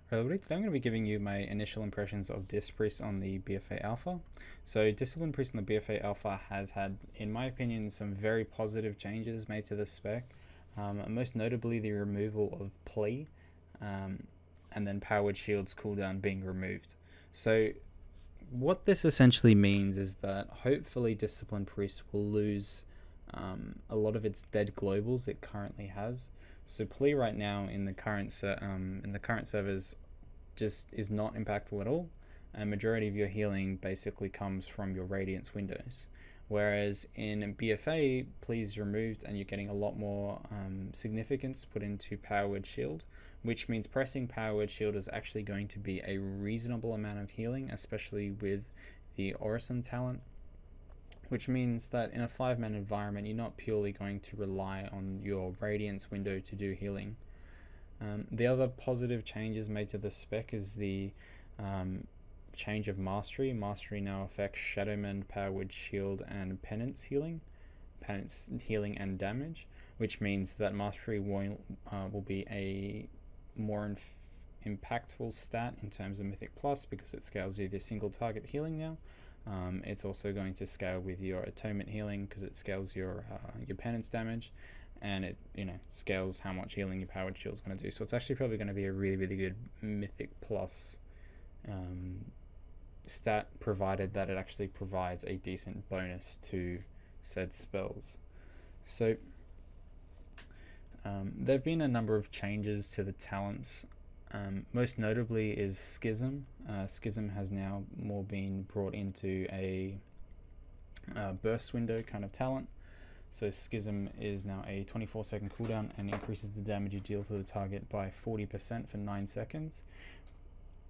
Today I'm going to be giving you my initial impressions of Disc Priest on the BFA Alpha. So Discipline Priest on the BFA Alpha has had, in my opinion, some very positive changes made to the spec. Most notably the removal of plea, and then powered shields cooldown being removed. So what this essentially means is that hopefully Discipline Priest will lose a lot of its dead globals it currently has. So plea right now in the current servers just is not impactful at all. A majority of your healing basically comes from your radiance windows. Whereas in BFA, plea is removed and you're getting a lot more significance put into powered shield, which means pressing powered shield is actually going to be a reasonable amount of healing, especially with the Orison talent, which means that in a 5-man environment, you're not purely going to rely on your radiance window to do healing. The other positive changes made to the spec is the change of mastery. Mastery now affects Shadowmend, Powered Shield, and Penance healing and damage, which means that mastery will be a more impactful stat in terms of Mythic Plus because it scales with your single target healing now. It's also going to scale with your atonement healing because it scales your penance damage, and it scales how much healing your powered shield is going to do. So it's actually probably going to be a really good Mythic Plus stat, provided that it actually provides a decent bonus to said spells. So there have been a number of changes to the talents. Most notably is Schism. Schism has now more been brought into a burst window kind of talent. So Schism is now a 24-second cooldown and increases the damage you deal to the target by 40% for 9 seconds.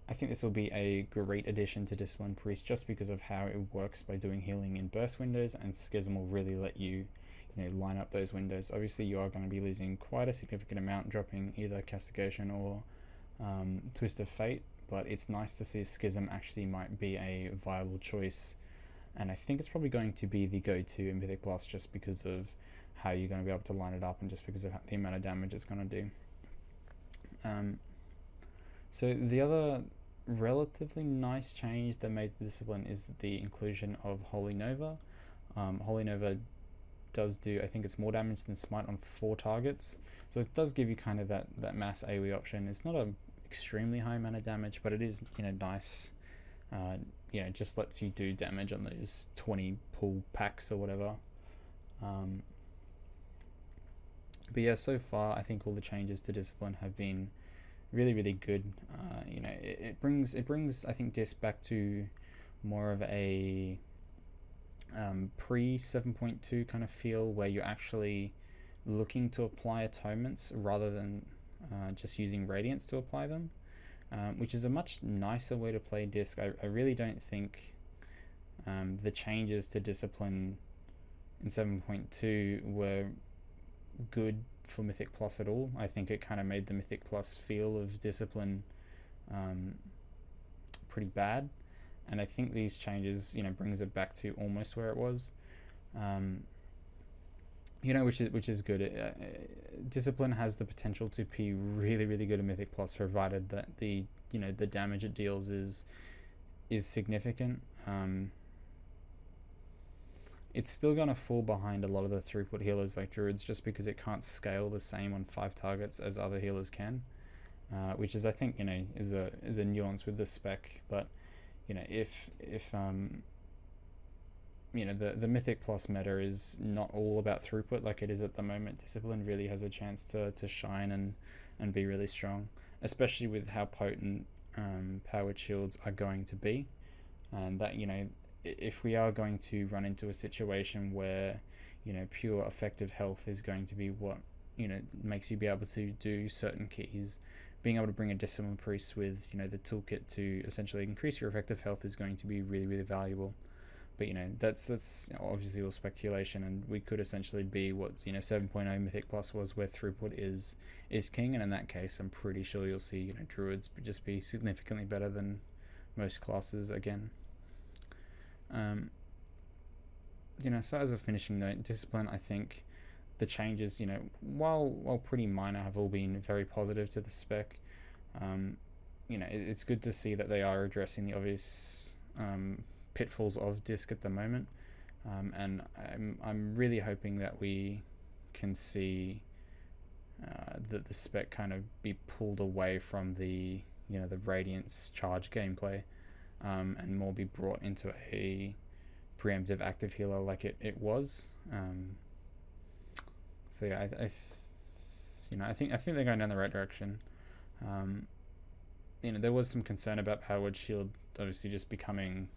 I think this will be a great addition to Discipline Priest just because of how it works by doing healing in burst windows, and Schism will really let you line up those windows. Obviously you are going to be losing quite a significant amount dropping either Castigation or Twist of Fate, but it's nice to see Schism actually might be a viable choice, and I think it's probably going to be the go-to in Mythic Plus just because of how you're going to be able to line it up and just because of the amount of damage it's going to do. So the other relatively nice change that made the discipline is the inclusion of Holy Nova. Holy Nova does do, I think it's more damage than Smite on 4 targets, so it does give you kind of that mass AoE option. It's not a extremely high amount of damage, but it is nice. Just lets you do damage on those 20 pull packs or whatever. But yeah, so far I think all the changes to discipline have been really good. It brings I think Disc back to more of a pre 7.2 kind of feel, where you're actually looking to apply atonements rather than just using radiance to apply them, which is a much nicer way to play Disc. I really don't think the changes to discipline in 7.2 were good for Mythic Plus at all. I think it kind of made the Mythic Plus feel of discipline pretty bad, and I think these changes brings it back to almost where it was, which is good. Discipline has the potential to be really good in Mythic Plus, provided that the damage it deals is significant. It's still going to fall behind a lot of the throughput healers like Druids, just because it can't scale the same on 5 targets as other healers can, which is, I think, is a nuance with the spec. But if the Mythic Plus meta is not all about throughput like it is at the moment, Discipline really has a chance to shine and be really strong, especially with how potent powered shields are going to be, and that if we are going to run into a situation where pure effective health is going to be what makes you be able to do certain keys, being able to bring a Discipline Priest with the toolkit to essentially increase your effective health is going to be really valuable. But that's obviously all speculation, and we could essentially be what 7.0 Mythic Plus was, where throughput is king, and in that case I'm pretty sure you'll see Druids just be significantly better than most classes again. So as a finishing note, Discipline, I think the changes, while pretty minor, have all been very positive to the spec. you know, it's good to see that they are addressing the obvious pitfalls of Disk at the moment, and I'm really hoping that we can see that the spec kind of be pulled away from the, you know, the Radiance charge gameplay, and more be brought into a preemptive active healer like it was. So yeah, I think they're going down the right direction. You know, there was some concern about Powered Shield obviously just becoming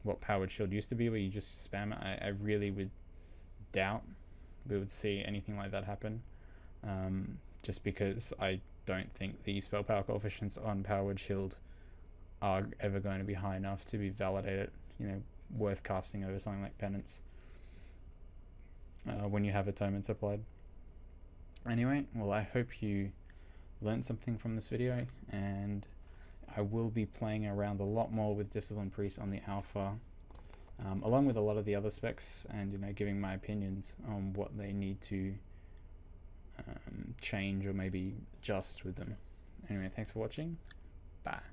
what Powered Shield used to be, where you just spam it. I really would doubt we would see anything like that happen, just because I don't think the spell power coefficients on Powered Shield are ever going to be high enough to be validated, you know, worth casting over something like Penance when you have atonement applied. Anyway, well, I hope you learned something from this video, and I will be playing around a lot more with Discipline Priest on the alpha, along with a lot of the other specs, and, you know, giving my opinions on what they need to change or maybe adjust with them. Anyway, thanks for watching. Bye.